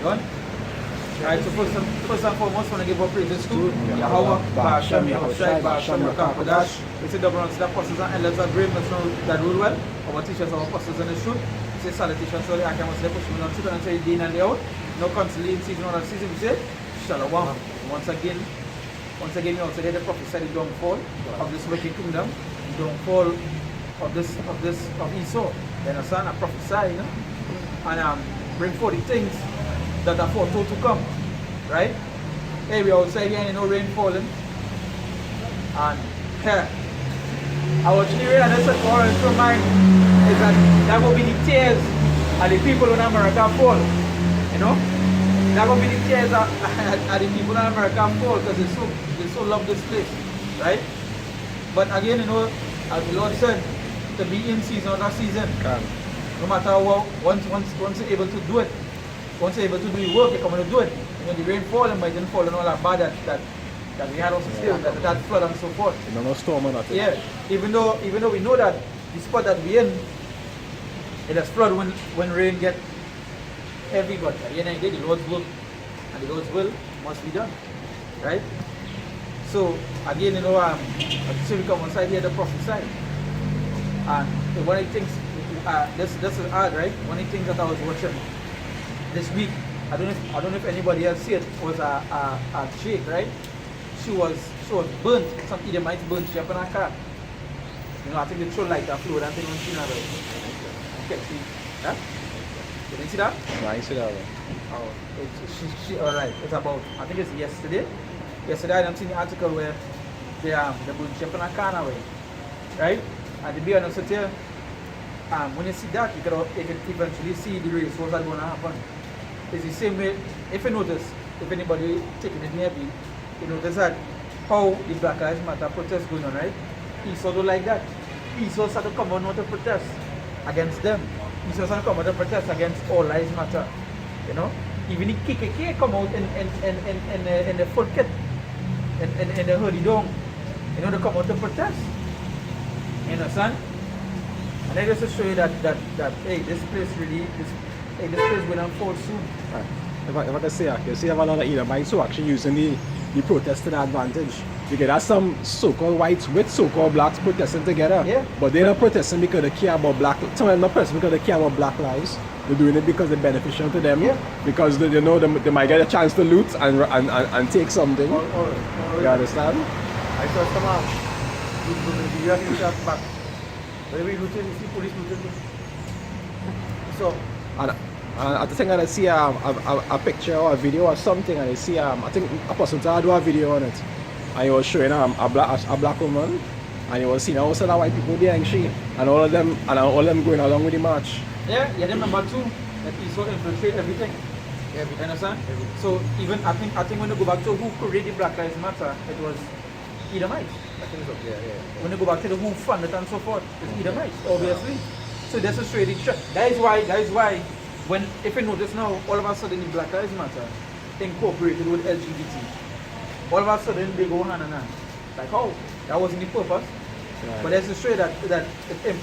Done? Alright, so first and foremost, I want to give our praises to Yahweh, Ba'ashem, Yahushai, Ba'ashem, Rakakadash. We say double honors to the apostles and elders that brave us that rule well. Our teachers, our apostles in the truth. We say salutations to the Akamas, the pushing on truth, and say day in and day out. No constantly in season or out season, we say Shalom. Once again, we also get the prophesy the downfall of this wicked kingdom, the downfall of Esau. You understand? I prophesy, you know? And bring forth the things that are foretold to come, right? Hey, we outside here and no rain falling. And here, our theory and this war into mind is that will be the tears of the people in America fall. You know? That will be the tears of the people in America fall because they so love this place, right? But again, you know, as the Lord said, to be in season or not season, no matter what, once you're able to do it, once you're able to do your work, you're coming to do it. And when the rain fall, it might fall and all that bad that we had also still, that flood and so forth. No storm or nothing. Yeah, even though we know that the spot that we're in, it has flood when rain get heavy, but at the end of the day, the Lord's work and the Lord's will must be done, right? So again, you know, so we come on side here, the prophet side, and one of the things, this is hard, right? One of the things that I was watching this week, I don't know if anybody else see it, was a chick, right? She was burnt. Some Edomites burnt she up in her car. You know, I think they throw like a fluid and thing on she now. Okay, see that? You didn't see that? No, I see that one. Oh, she alright. It's about, I think it's yesterday. Yesterday I seen the article where they burnt she up in her car now, right? And to be honest with you, when you see that, you can eventually see the race, what's that going to happen. It's the same way, if you notice, if anybody taking it near me, you notice that how the Black Lives Matter protest going on, right? Esau don't like that. Esau started to come out to protest against them. Esau started to come out to protest against all lives matter. You know? Even the KKK come out in the full kit, in the hoodie dome. You know, they come out to protest. You understand? And I just to show you that hey, this place will unfold soon. Right. If I can say, you see, have a lot of Edomites who actually using the protest to their advantage. Because there's some so-called whites with so-called blacks protesting together. Yeah. But they're not protesting because they care about black. Some of them not protesting because they care about black lives. They're doing it because it's beneficial to them. Yeah. Because they know they might get a chance to loot and take something. You understand? I saw some you have back. When we looted, you see police looted. So and I think I see a picture or a video or something, and I see I think a person do a video on it, and he was showing a black woman, and he was seeing also the white people there and she, and all of them going along with the march. yeah, remember too that Esau infiltrate everything. You understand? So even I think when you go back to who created Black Lives Matter, it was Edomites. I think so. Yeah. When you go back to the who funded it and so forth, it's Edomites, obviously. So that's a straight shot. That is why when if you notice now, all of a sudden the Black Lives Matter incorporated with LGBT. All of a sudden they go hand in hand. Like how? That wasn't the purpose. Right. But that's a straight that it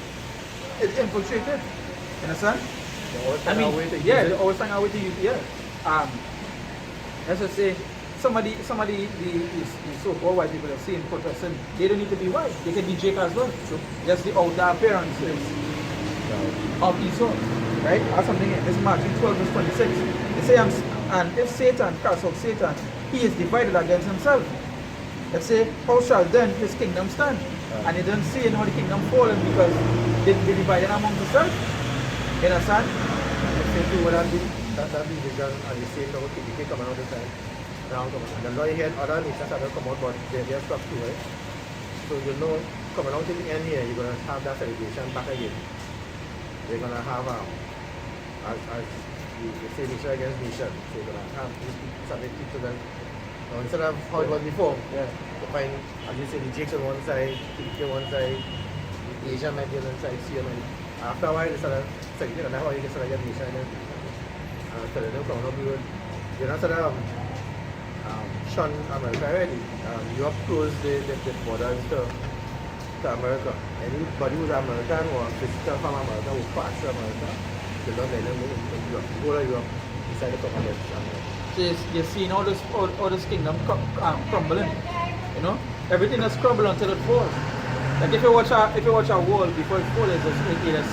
infiltrated. You understand? They always find a way to use it. Yeah. Let's just say somebody the so-called white people are seeing protesting, they don't need to be white. They can be Jake as well. So just the outer appearance of Esau. Right? Or something in this Matthew 12 verse 26. They say, and if Satan casts out Satan, he is divided against himself. Let's say, how shall then his kingdom stand? And they don't see how the kingdom fallen because they divided among themselves. You understand? That division and the same now KKK coming out the side. And the lawyer here, other nations have come out, but they're stuck too, right? So you know, coming out to the end here, you're going to have that celebration back again. They're going to have, as you say, nation against nation. So you're going to have something to them. Now, instead of how it was before, you find, as you say, the Jakes on one side, KKK on one side, the Asian might be on one side, CM. After a while, they start segregating, and that's how you get get nation. So they don't come up with, you're not sort of shun America already. You have closed the borders to America. Anybody who's American or a visitor from America who pass to America, they don't let them in Europe. Go to Europe, decide to come against Amalek. So you're seeing all this kingdom crumbling. You know, everything is crumbling until it falls. Like if you watch a wall before it falls, you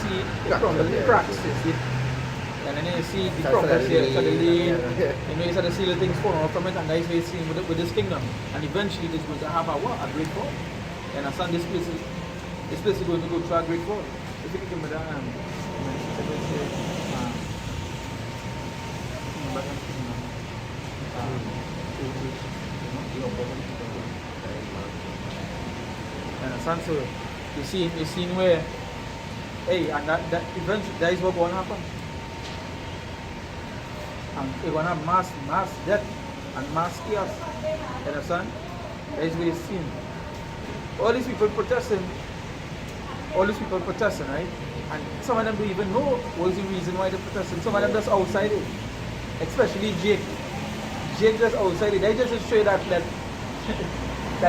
see it crumble, it cracks. You see, and then you see the crumbles here suddenly. You know, you start to see little things falling off from it, and that's what you're seeing with this kingdom. And eventually, it's going to have a great fall. And I understand this place is going to go through a great fall. If you can remember that, understand? So you see where, hey, and that eventually that is what going to happen. And you're going to have mass death and mass chaos. You understand? That is what you're seeing. All these people protesting, right? And some of them don't even know what is the reason why they're protesting. Some of them just outside it. Especially Jake. Jake just outside it. They just show that that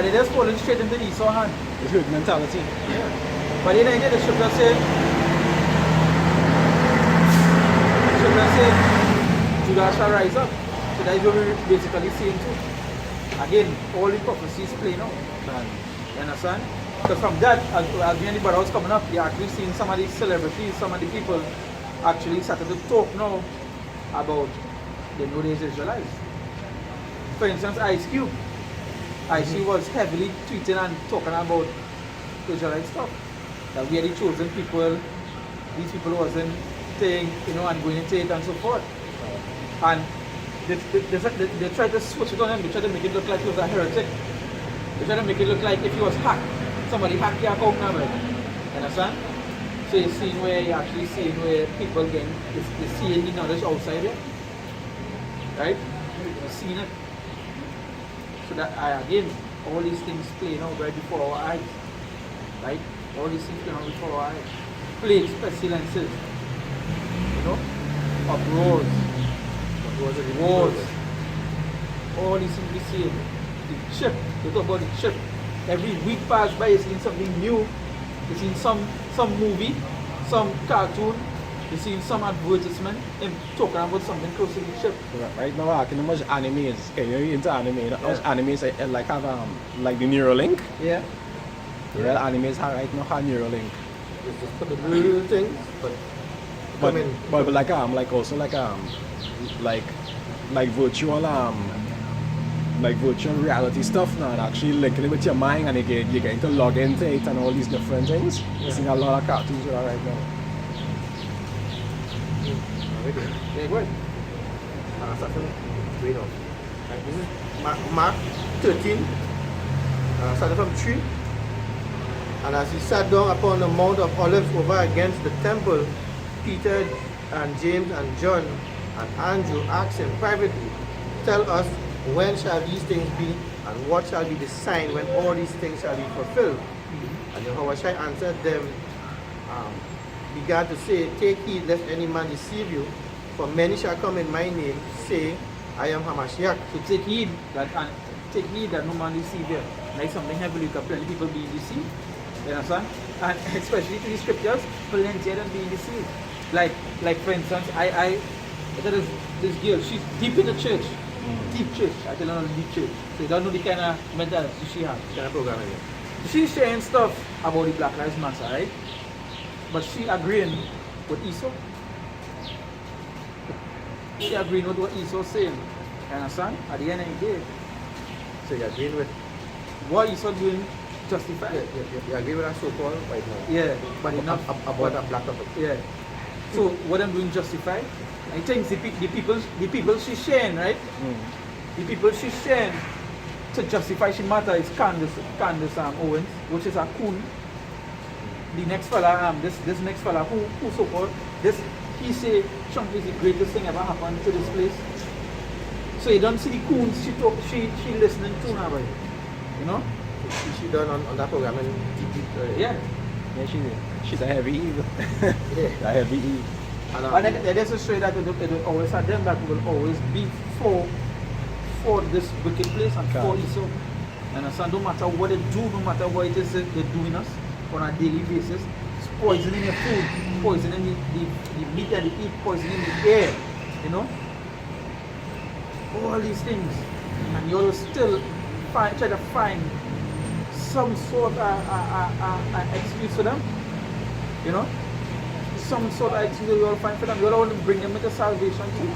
they just falling straight into Esau's hand. It's good mentality. Yeah. But then again, the scripture say Judah shall rise up. So that is what we're basically saying too. Again, all the prophecies playing out. You understand? Because from that, as anybody else coming up, you're actually seeing some of these celebrities, some of the people actually started to talk now about the New Days Israelites. For instance, Ice Cube was heavily tweeting and talking about Israelite stuff. That we are the chosen people, these people wasn't saying, you know, and going into it and so forth. And they tried to switch it on him, they tried to make it look like he was a heretic. They tried to make it look like if he was hacked, somebody hacked your account number. Understand? So you're seeing where you're actually seeing where people getting, they're seeing the knowledge outside here. Right? You're seeing it. So that again, all these things playing out right before our eyes. Right? All these things playing out before our eyes. Plagues, pestilences, you know, uproars, wars. All these things we see. The chip, they talk about the chip. Every week pass by, you're seeing something new. You're seeing some movie, some cartoon. You're seeing some advertisement and talking about something close to the chip. Right now, I can imagine animes. Okay, you're into anime. You know, animes like have like the Neuralink. Yeah. Yeah, animes have right now have Neuralink. It's just for the real things, but like also like virtual reality stuff now, and actually linking it with your mind, and you're getting to log into it and all these different things. You're seeing a lot of cartoons with that right now. Yeah, good. Starting way now. Right, this is Mark 13, starting from 3. And as he sat down upon the Mount of Olives over against the temple, Peter and James and John and Andrew asked him privately, "Tell us, when shall these things be, and what shall be the sign when all these things shall be fulfilled?" And Yahushua answered them, began to say, "Take heed lest any man deceive you, for many shall come in my name, say, I am Hamashiach." So take heed that no man deceive you. Like something heavily, plenty people being deceived. You understand? And especially to the scriptures, plenty of them being deceived. Like for instance, I tell this girl, she's deep in the church. Deep church. I tell her deep church. So you don't know the kind of mentality she has. Kind of programming. She's sharing stuff about the Black Lives Matter, right? But she agreeing with Esau. She agreeing with what Esau saying. You understand? At the end of the day. So you're agreeing with What Esau doing justified. you agree with that so-called right now? Yeah, but enough about that black people. Yeah. So what I'm doing justified. I think the people she's sharing, right? The people she's sharing to justify she matter is Candace Owens, which is a coon. The next fella, this next fella who so-called he say Trump is the greatest thing ever happened to this place. So you don't see the coons she listening to now, right? You know? She done on that program and Yeah. Yeah, she's a heavy eve. A heavy eve. And then there's a story that it will always have them that will always be for this wicked place and for Esau. And so no matter what they do, no matter what it is they're doing us on a daily basis, it's poisoning your food, poisoning the meat that they eat, poisoning the air, you know. all these things, and you'll still try to find some sort of excuse for them, you know, some sort of excuse you'll find for them. You don't want to bring them into salvation too.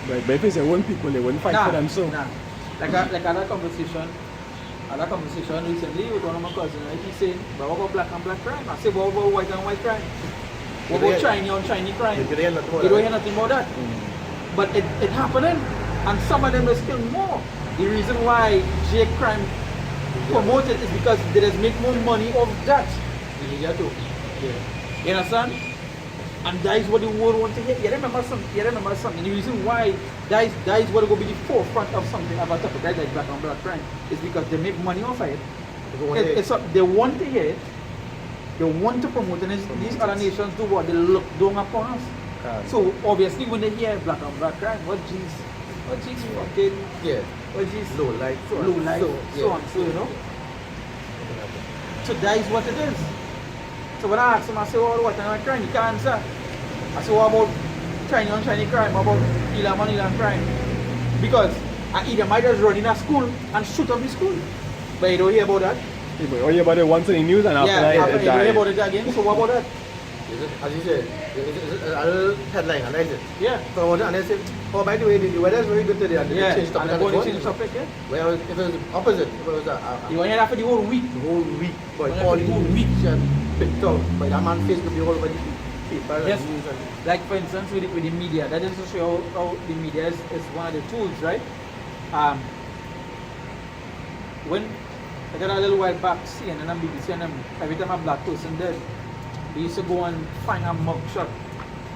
But if it's their own people, they wouldn't fight for them. So, like I had a conversation recently with one of my cousins. Right? He's saying, "But what about black and black crime?" I said, "What about white and white crime? What about Chinese on Chinese crime?" You don't hear nothing about that. But it happening, and some of them is still more. The reason why J crime promoted is because they just make more money off that. You understand? And that is what the world wants to hear. You remember something. The reason why that is what will be the forefront of something about topic like black and black crime is because they make money off of it. They want to hear it. They want to promote it. And these other nations do what? They look down upon us. So obviously when they hear black and black crime, what jeez fucking what jeez low life, so on, so you know. So that is what it is. So when I ask him, I say, "Oh, what kind of crime?" He can't answer. I say, "What about Chinese on Chinese crime? What about Elam on Elam crime?" Because I either might just run in a school and shoot up the school. But you don't hear about that. you hear about it once in the news and after that, you it don't hear died. about it again. So what about that? As you said, a little headline, I like it. Yeah. So and I said, "Oh, by the way, the weather is very good today." And Yeah. they changed And topic. the body change topic, yeah. Well, if it was opposite, if it was You want to hear that for the whole week. the whole week, but Well, all the the whole whole week. week picked out by that man Facebook, the whole over the people Yes. and news and Like for instance with the media, that is to show how the media is one of the tools, right? When I got a little while back, CNN and BBC and them, every time a black person dead, they used to go and find a mugshot.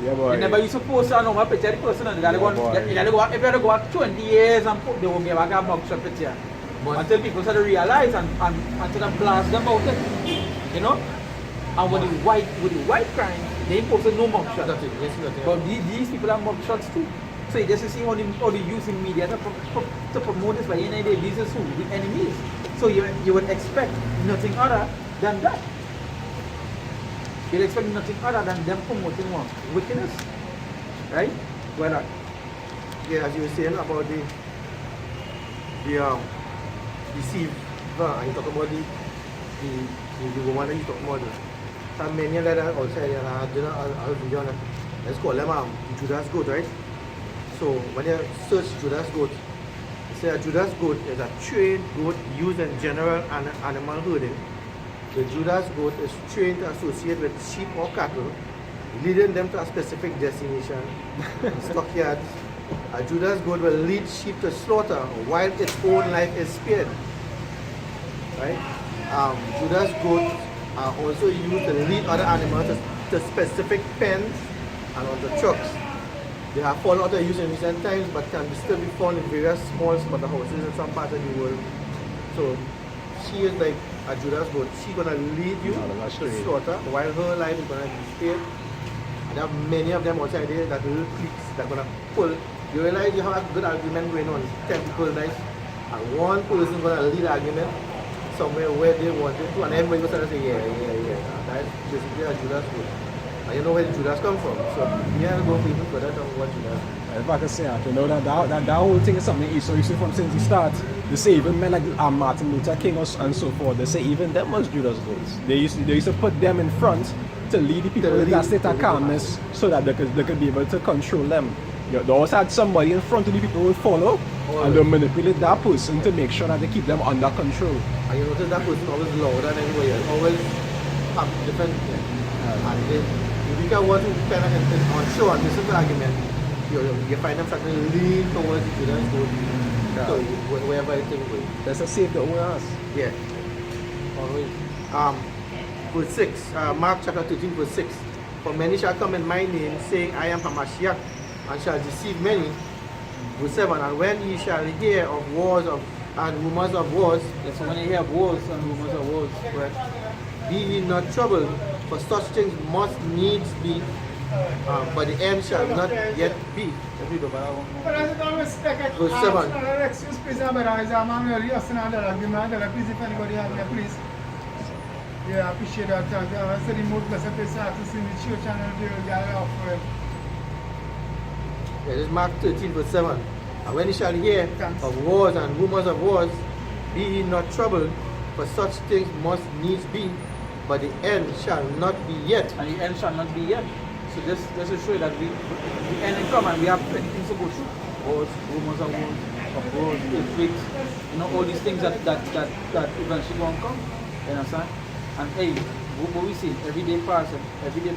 Yeah, boy. They never used to post a normal picture of the person and they gotta go, if you had to go back 20 years and put, they will give back a mugshot picture. Until people start to realize and sort of blast them out it. You know? And with the white crime, they posted no mugshot. nothing. Yes, nothing. But these people are mugshots too. So you just see how they use the media to promote this by any day. These are who? The enemies. So you would expect nothing other than that. You'd expect nothing other than them promoting what? Wickedness. Right? Well, Yeah, as you were saying about the deceive, and you talk about the woman that you talk about. Some many of that outside, let's call them Judas goat, right? So when you search Judas goat, you say a Judas goat is a trained goat used in general animal herding. The Judas goat is trained to associate with sheep or cattle, leading them to a specific destination, stockyards. A Judas goat will lead sheep to slaughter while its own life is spared. Right? Judas goats are also used to lead other animals to specific pens and onto trucks. They have fallen out of use in recent times but can still be found in various small slaughterhouses in some parts of the world. So she is like a Judas goat. She's gonna lead you to slaughter while her life is gonna be spared. And there are many of them outside there that little cliques that are gonna pull. You realize you have a good argument going on, 10 people nice, and one person is gonna lead the argument somewhere where they want it to, and everybody goes to say, yeah. That's basically a Judas goat. And you know where the Judas come from. So we have to go even further to what Judas. If I can say that, you know, that whole thing is something you see from since the start. They say even men like Martin Luther King and so forth, they say even them was Judas goats. They used to put them in front to lead the people in that state of calmness so that they could be able to control them. They always had somebody in front of the people who would follow and they manipulate that person to make sure that they keep them under control. And you notice that person always louder than anybody else, always have different and if you can want to kind of on show and listen to the argument, you find them starting to lean towards the Judas goat. So wherever I think goes. That's a save the owners. Yeah. Always. Verse 6, Mark chapter 13, verse 6. For many shall come in my name, saying, I am Hamashiach, and shall deceive many. Verse 7, and when ye shall hear of wars and rumors of wars, yes, so when you hear wars and rumors of wars, right? be ye not troubled, for such things must needs be, but the end shall not yet be. Verse 7. Excuse, please, I'm really listening to the argument. Please, if anybody have me, please. Yeah, I appreciate that. I said the most blessed place to see the church and the girl offering. Yeah, this is Mark 13, verse 7. And when you shall hear Thanks. of wars and rumors of wars, be ye not troubled, for such things must needs be, but the end shall not be yet. And the end shall not be yet. So this will show you that the end will come and we have plenty things to go through. Wars, rumors of wars, earthquakes, all these things that eventually won't come. You understand? And hey, what we see, every day pass, everything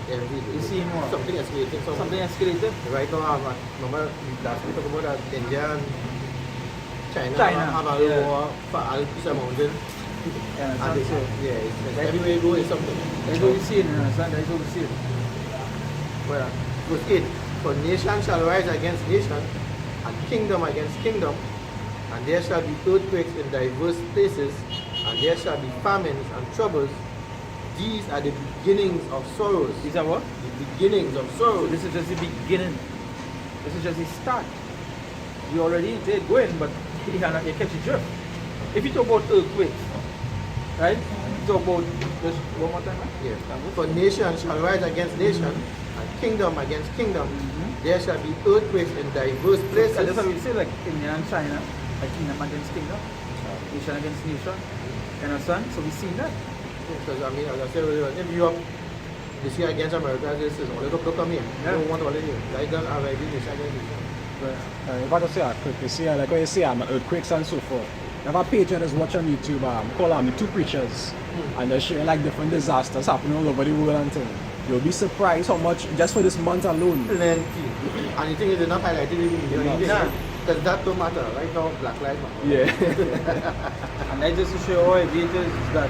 Every day. is seeing more. Something escalating. Something escalated. Right now, remember last week we talked about that India and China have a yeah. war for all piece of mountain. Yeah, And they, so it's everywhere you go is something. that's what we see, you understand? That's what we see. Well, verse 8, for nation shall rise against nation, and kingdom against kingdom, and there shall be earthquakes in diverse places, and there shall be famines and troubles. These are the beginnings of sorrows. These are what? The beginnings of So sorrows. this is just the beginning. This is just the start. You already into it going, but you cannot catch the drift. If you talk about earthquakes, right? You talk about just one more time, right? Yes. For nation shall rise against nation, and kingdom against kingdom. There shall be earthquakes in diverse places. So that's how we say like India and China, like kingdom against kingdom, nation against nation. You understand? So we've seen that. Because I mean, as I said earlier, if Europe this year against America, this is only to come here. Yeah. They don't want all of you. Like that already nation against nation. If I just say quick, you see, like when you see earthquakes and so forth. I have a page that is watch on YouTube, call them two preachers, and they're sharing like different disasters happening all over the world and things. You'll be surprised how much, just for this month alone. Plenty. And the thing is, they're not highlighted in the media. Yeah. Because that don't matter. Right now, Black Lives Matter. Yeah. And that just to show how heavy it is that.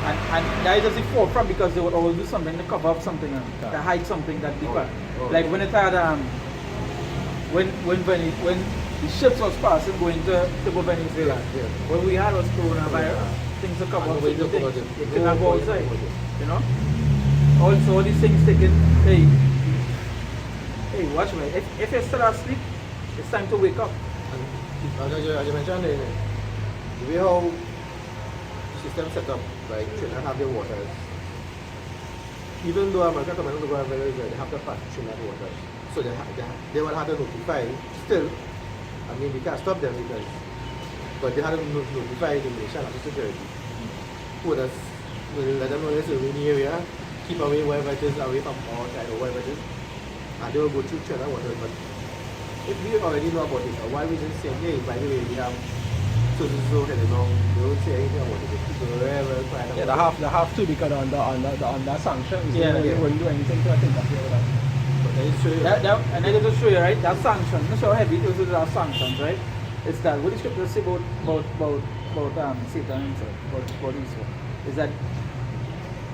And that is just the forefront because they would always do something to cover up something, to hide something that deeper. Like when it had when the ships was passing going to Venezuela. Yeah. When we had was coronavirus, things to cover up Nobody certain look about things. it. You cannot go Nobody outside. look about it. You know? Also all these things taken, hey, watch me. If you're still asleep, it's time to wake up. And as you mentioned, the way how the system set up, like Trinidad have their waters. Even though America come and go over there, they have to pass Trinidad waters. So they will have to notify. Still, I mean, we can't stop them but they have to notify the Malaysian National Security. Put us, let them know this is in the area, keep away wherever it is, away from our side or wherever it is. And they will go through Trinidad waters. But if we already know about it, why we just say, hey, by the way, we have so heading on, they don't say anything about it. People are very quiet. Yeah, they have to because under sanctions, Yeah, they wouldn't do anything to interfere with that. But that is true. And I just show you, right? That sanction, not sure how heavy it is with our sanctions, right? It's that what the scripture say about Satan himself, about Israel, is that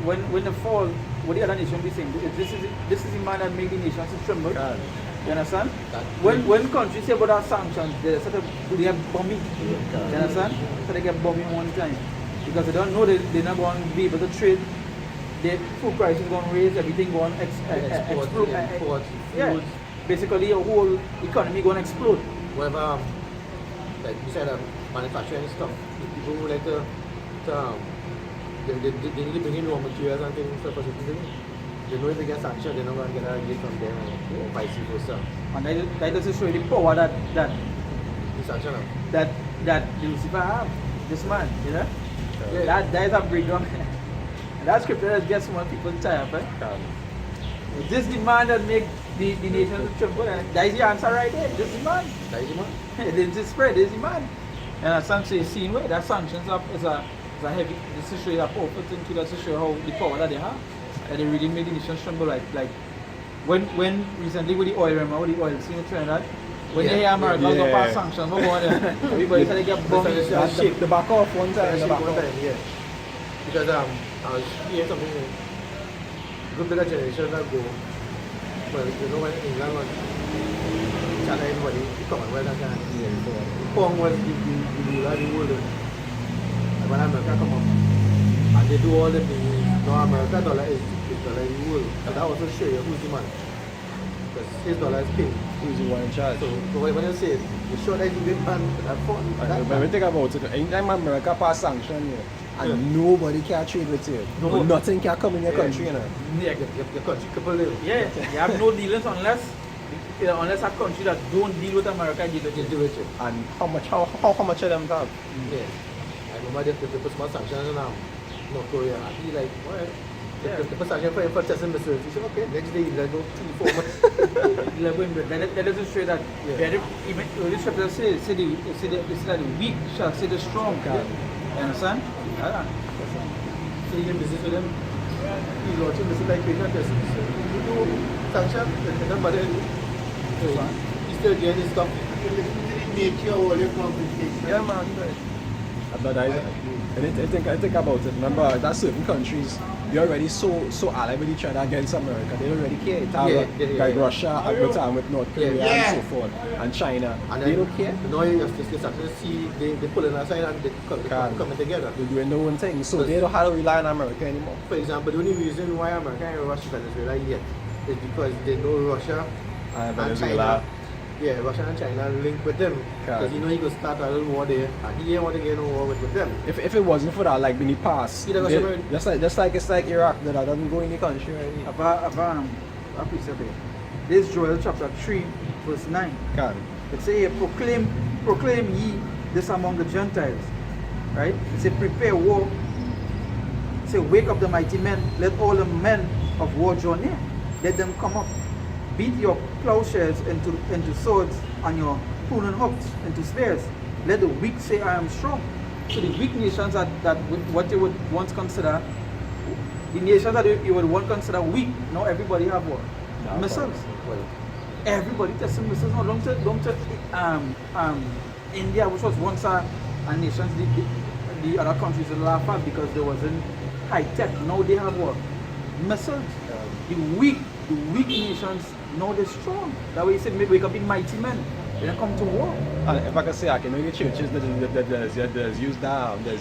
when the fall, what the other nation be saying, this is the man that made the nations to tremble. You understand? When countries say about our sanctions, they sort of they get bombing. You understand? So they get bombing one time. Because they don't know they're not going to be able to trade. The food price is going to raise, everything going to explode. Yeah. Basically your whole economy going to explode. Whatever, like you said, manufacturing stuff, people who like to they need to bring in raw materials and things for certain things. They know if they get sanctioned, they're not going to get a rate from them or vice versa. And that doesn't show you the power that The sanction them. that Lucifer have, this man, you know? Yeah. That is a breakdown. And that scripture just gets more people tired, right? This the man that make the nation to tremble, and that is the answer right there. This is the man. That is the man. This is spread, this is the man. And as Sam says, seeing where that sanctions up is a heavy, this is show you a powerful thing too, that's to show how the power that they have. That they really made the nation tremble like when recently with the oil, remember with the oil scene in Trinidad? When they hear America go past sanctions, what going on? Everybody said they get bombed. Shake the back off one time. Yeah. Because I was hearing something, a good bit of generation ago, well, you know when England was China, everybody, the Commonwealth and China, the Pong was the ruler of the world. And when America come up, and they do all the things, now America dollar is dollar in the world. So that also show you who's the man. Because his dollar is king. Who's the one in charge? So when you say it, you show that he's a big man that fought. When we think about it, anytime America pass sanction, and nobody can trade with you. No. Nothing can come in your country, you know. Yeah. Your country couple live. Yeah, you have no dealings unless You know, unless a country that don't deal with America deal with You it. do it. And how much of them have? Yeah. I remember they put small sanctions on North Korea. And he like, alright. Yeah. They put sanctions for testing missiles. He said, okay, next day let go 3-4 months. That doesn't show that even the scripture say that the weak shall say the strong. Okay. You understand? Yeah. So you can business with them. He's launching missile like Peter testing. So you do sanctions, they don't bother you. So he's still doing his stuff. Nature all your complications. Yeah, man. But I think about it. Remember, that certain countries, they're already so allied with each other against America. They don't really care. Like Russia at the time with North Korea and so forth, and China. And They don't care. No, you just see they pull in aside and they come together. They're doing their own thing. So they don't have to rely on America anymore. For example, the only reason why America and Russia Venezuela yet is because they know Russia and Venezuela. China. Yeah, Russia and China link with them. Because you know you could start a little war there and he didn't want to get no war with them. If it wasn't for that, like in the past, Yeah, just like it's like Iraq, that I doesn't go in the country. Right? This is Joel chapter 3, verse 9. Can. It says, proclaim ye this among the Gentiles. Right? It says, prepare war. It says, wake up the mighty men. Let all the men of war draw near. Let them come up. Beat your plowshares into swords and your pruning hooks into spears. Let the weak say, I am strong. So the weak nations that what you would once consider, the nations that you would once consider weak, now everybody have what? Missiles. Everybody testing missiles. Now long to India, which was once a nation, the other countries would laugh at because there wasn't high tech. Now they have what? Missiles. The weak nations, now they're strong. That way you said, maybe wake up in mighty men. They don't come to war. And if I can say, I can know the churches that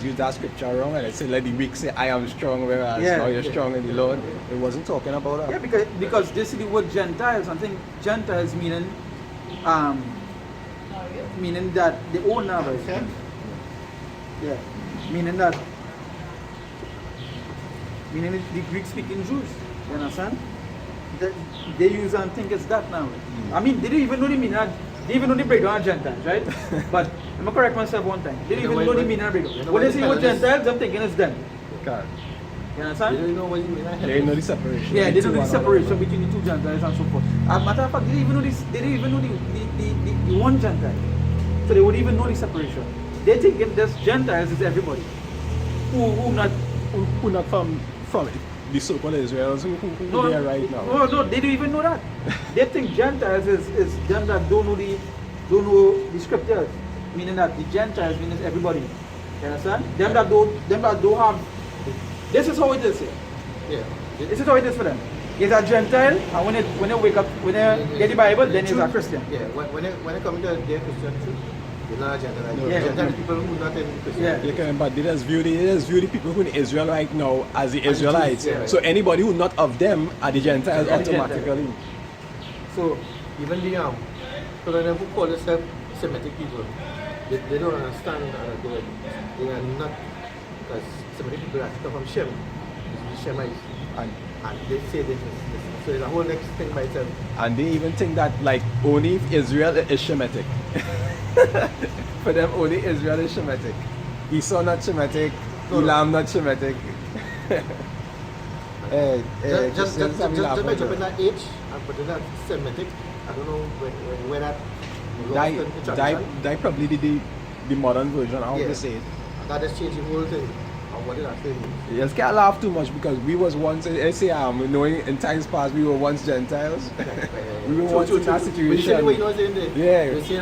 use that scripture wrong, and they say, let the weak say, I am strong, whereas now you're strong in the Lord. It wasn't talking about that. Yeah, because this is the word Gentiles. I think Gentiles meaning that the owner, yeah, meaning the Greek-speaking Jews. You understand? They use and think it's that now. I mean, they didn't even know the meaning. They even know the breakdown of Gentiles, right? But I'm gonna correct myself one time. They didn't even know the meaning of breakdown. When they say what Gentiles, I'm thinking it's them. God. You understand? They don't know what you mean. They didn't know the separation. Yeah, they don't know the separation between the two Gentiles and so forth. As a matter of fact, they didn't even know this. They didn't even know the one Gentile. So they would even know the separation. They think this Gentiles is everybody who not from it. The so-called Israelis who they are right now. No, they don't even know that. They think Gentiles is them that don't know the scriptures, meaning that the Gentiles means everybody. You understand? Them that don't have. This is how it is here. Yeah. This is how it is for them. He's a Gentile, and when they wake up, when they get the Bible, then he's a Christian. Yeah. When they come into their Christian truth, they're not a Gentile. Yeah. Gentile people who not in Christian. Yeah. You can, but they just view the people who in Israel right now as the Israelites. Yeah, right. So anybody who not of them are the Gentiles Yeah, the automatically. So even the so them who call themselves Semitic people, they don't understand they are not, because Semitic people are from Shem, the Shemites, and they say this. So it's a whole next thing by itself. And they even think that like only Israel is Shemitic. For them, only Israel is Shemitic. Esau not Shemitic. Elam not Shemitic. Just by jumping that age and putting that Semitic, I don't know where that lost in the tradition. That probably the modern version, how to say it. That just changed the whole thing. And what did I say? You just can't laugh too much because we was once, knowing in times past we were once Gentiles. We were once in that situation. You see the way you were saying there? Yeah. You see,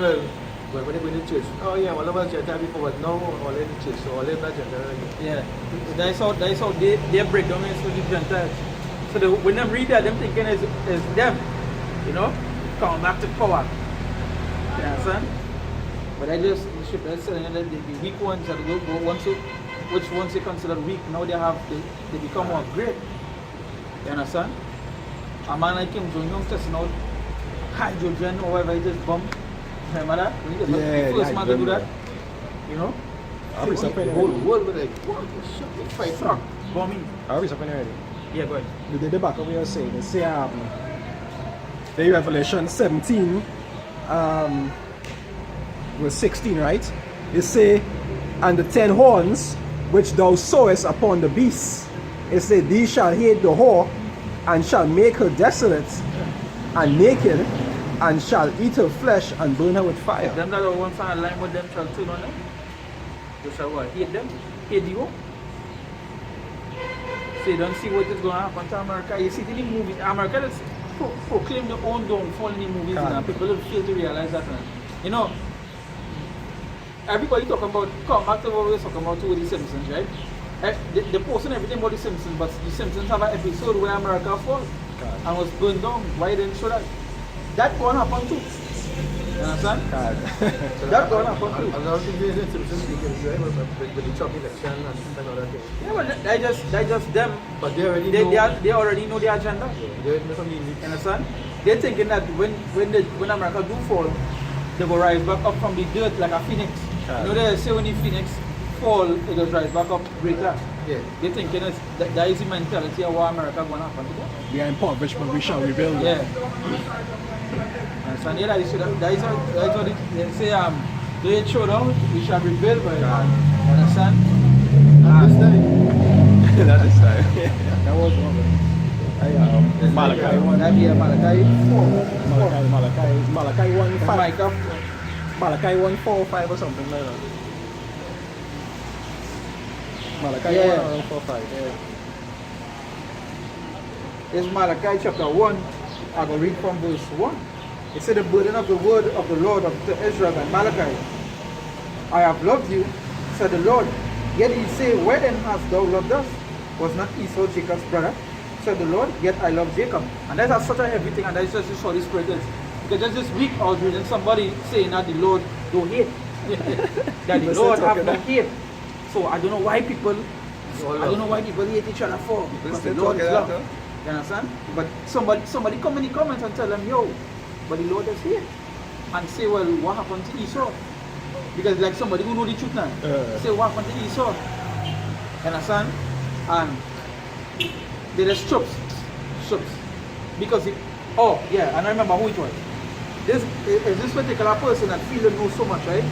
when they go to church, oh yeah, all of us Gentile before, but now all in the church, so all in that Gentile. Yeah. That's how they break down into the Gentiles. So when they read that, them thinking is them, you know, coming back to power. You understand? But the scripture is saying that the weak ones that go which ones they consider weak, now they become more great. You understand? A man like Kim Jong-un testing out hydrogen or whatever, he just bomb. Remember that? The first man to do that. You know? The whole world was like, what? Shut fight. Bombing. Are we something already? Yeah, go ahead. The back of what you're saying, they say the Revelation 17, verse 16, right? It say, and the 10 horns which thou sawest upon the beast, it say, these shall hate the whore, and shall make her desolate, and naked, and shall eat her flesh, and burn her with fire. Them that are once on a line with them shall turn on them. They shall what? Hate them? Hate the whore? So you don't see what is going to happen to America. You see the movies, America is proclaim their own downfall in the movies, and people don't fail to realize that. You know, everybody talking about, come back to what we were talking about with the Simpsons, right? They're posting everything about the Simpsons, but the Simpsons have an episode where America fell and was burned down. Why didn't show that? That going to happen too. You understand? That going to happen too. A lot of things in Simpsons with the Trump election and other things. Yeah, but they just them. But they already They already know the agenda. They know something You understand? They're thinking that when America do fall, they will rise back up from the dirt like a phoenix. You know they say when the phoenix fall, it will rise back up greater. Yeah. They're thinking that is the mentality of what America going to happen to them. We are impoverished, but we shall rebuild. Yeah. Understand? Yeah, that is what they say. Do it show down, we shall rebuild. But understand? That is time. That was one. Malachi 1. That be Malachi 4. Malachi 1, 5. Micah. Malachi 1, 4, 5 or something like that. Malachi 1, 4, 5. Yeah. It's Malachi chapter 1. I will read from verse 1. It said, the burden of the word of the Lord to Israel and Malachi. I have loved you, said the Lord. Yet ye say, wherein hast thou loved us? Was not Esau Jacob's brother? Said the Lord, yet I love Jacob. And that's such a heavy thing, and that's just how the Spirit is. Because just this week I was reading somebody saying that the Lord don't hate. That the Lord have no hate. So I don't know why people hate each other for. Because the Lord is love. You understand? But somebody come in the comments and tell them, yo, but the Lord is here. And say, well, what happened to Esau? Because like somebody who know the truth now. Say, what happened to Esau? You understand? And they just chops. Because and I remember who it was. This particular person that feel them know so much, right?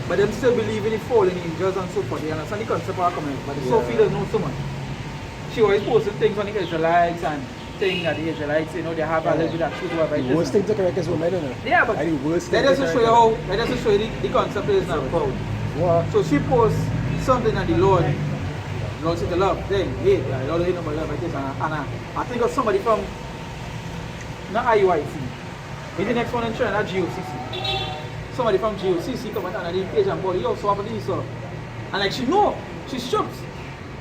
But them still believe in the fallen angels and so forth. You understand the concept of our community? But the feel know so much. She always posting things on the Israelites and saying that the Israelites, they have a little bit of truth about it. The worst thing to correct is women, don't know. Yeah, but that doesn't show you the concept is now. Wow. So she posts something that the Lord said the love. Then, I don't know about love like this. And I think of somebody from, not IUIC. Maybe the next one in China, GOCC. Somebody from GOCC come on the page and boy, yo, so what happened to Esau? And like she's shocked.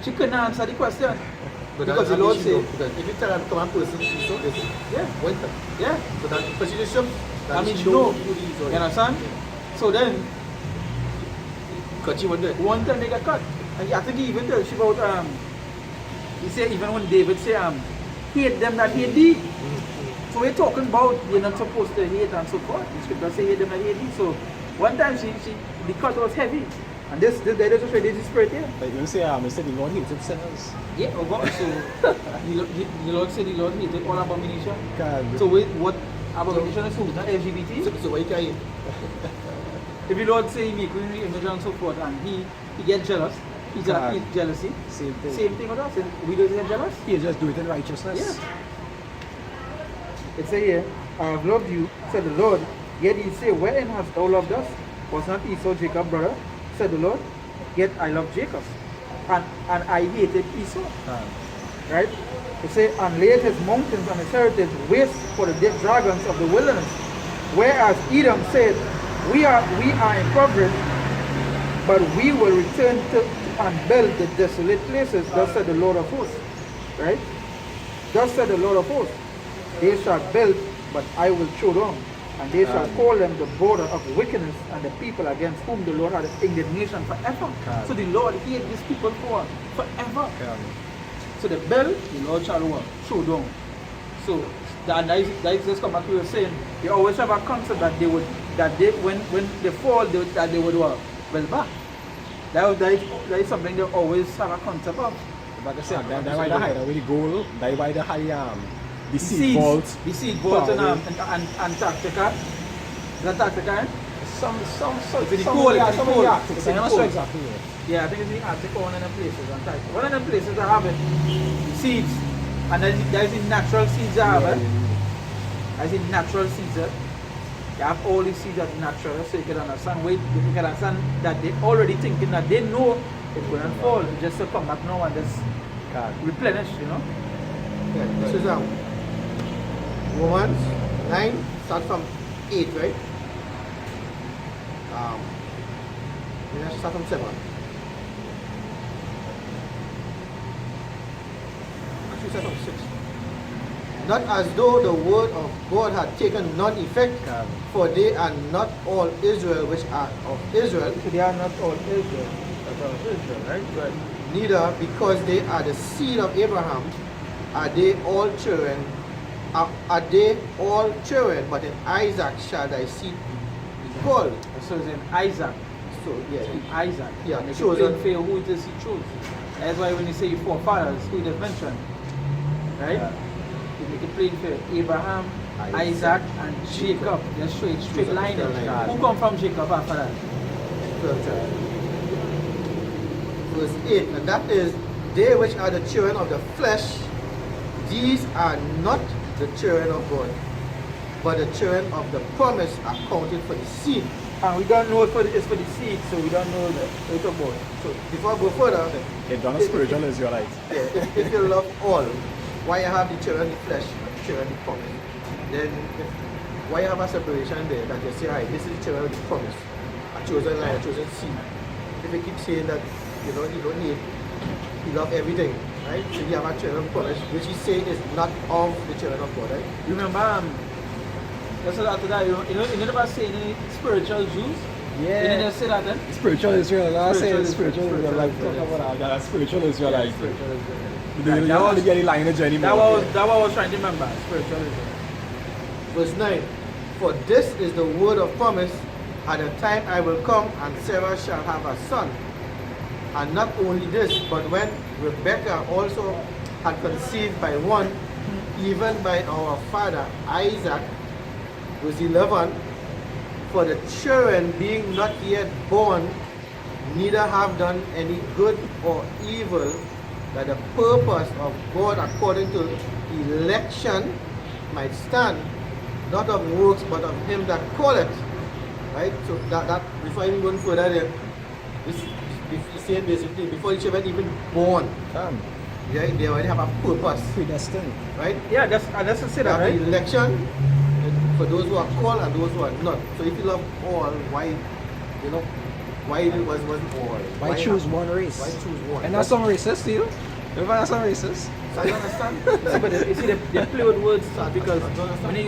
She couldn't answer the question. But because the Lord said, if you tell her to come and person, Esau is winter. Yeah. So that because she is shocked. I mean, she know. You understand? So then, because she wonder. One time they got cut. And I think he even tells you about, he said even when David say, hate them that hate thee. So we're talking about you're not supposed to hate and so forth. The scripture say hate them that hate thee. So one time the cut was heavy. And this doesn't show this spirit here. But you say, the Lord hated sinners. Yeah, God. So the Lord said the Lord hated all abomination. God. So what abomination is who? Not LGBT? So why you can't? If the Lord say he make really image and so forth and he get jealous, he's jealousy. Same thing. Same thing with us. And we don't get jealous. He just do it in righteousness. Yeah. It say here, I have loved you, said the Lord. Yet he say, wherein hast thou loved us? Was not Esau Jacob's brother? Said the Lord. Yet I love Jacob. And I hated Esau. Right? It say, and laid his mountains and his heritage waste for the dead dragons of the wilderness. Whereas Edom said, we are impoverished, but we will return to and build the desolate places. Thus said the Lord of hosts. Right? Thus said the Lord of hosts. They shall build, but I will throw down. And they shall call them the border of wickedness and the people against whom the Lord had indignation forever. So the Lord hated these people forever. So the build, the Lord shall throw down. So that is just come back to what you were saying. They always have a concept that when they fall, they would well back. That is something they always have a concept of. Like I said, that's why they hide away the gold, that's why they hide the seed vault. The seed vault in Probably. Antarctica. Is that Antarctica? Some It's in the some cold, of the- it's in some the of the cold. Arctic. It's in I'm the not sure cold. exactly where. Yeah, I think it's in the Arctic or one of them places, Antarctica. One of them places that have it. Seeds. And then there's the natural seeds that have it. There's the natural seeds. You have all these seeds that are natural, so you can understand wait, you can understand that they already thinking that they know it's going to fall. It's just to come back now and just replenish, you know. Yeah, this is Romans 9, start from 8, right? Let's start from 7. Actually, start from 6. Not as though the word of God had taken none effect, for they are not all Israel which are of Israel, So they are not all Israel. That's all Israel, right? Right. neither because they are the seed of Abraham are they all children, are they all children, but in Isaac shall thy seed be called. So it's in Isaac. So yeah, In Isaac. Yeah, and they chosen. can for who it is he chose. That's why when you say your forefathers, who it is mentioned. Right? You make it plain for Abraham, Isaac, and Jacob. Just show it straight line. Who come from Jacob after that? 12 tribe. Verse 8, and that is, they which are the children of the flesh, these are not the children of God, but the children of the promise are counted for the seed. And we don't know it's for the seed, so we don't know the little about. So before I go further, It done a spiritual Israelite. if you love all, why you have the children of the flesh, the children of the promise? Then why you have a separation there that you say, right, this is the children of the promise, a chosen line, a chosen seed. If you keep saying that, you don't need, you love everything, right? So you have a children of promise, which you say is not of the children of God, right? Remember, that's what after that, you never say any spiritual Jews. You didn't just say that then? Spiritual Israel. I say Spiritual spiritual Israelite. Talk about that. Spiritual Israelite. Spiritual Israel. You don't want to get any lineage anymore. That what I was trying to remember. Spiritual Israel. Verse 9, for this is the word of promise, at the time I will come, and Sarah shall have a son. And not only this, but when Rebekah also had conceived by one, even by our father Isaac, was 11, for the children being not yet born, neither have done any good or evil, that the purpose of God according to election might stand, not of works, but of him that calleth. Right? So that before even going further there, this is saying basically before the children even born, they already have a purpose. Predestined. Right? Yeah, that's to say They that, have right? the election for those who are called and those who are not. So if you love all, why it wasn't all? Why choose one race? Why choose one? And that's some racist, you know? Everybody that's some racist. So I understand. See, but you see, they play with words because when you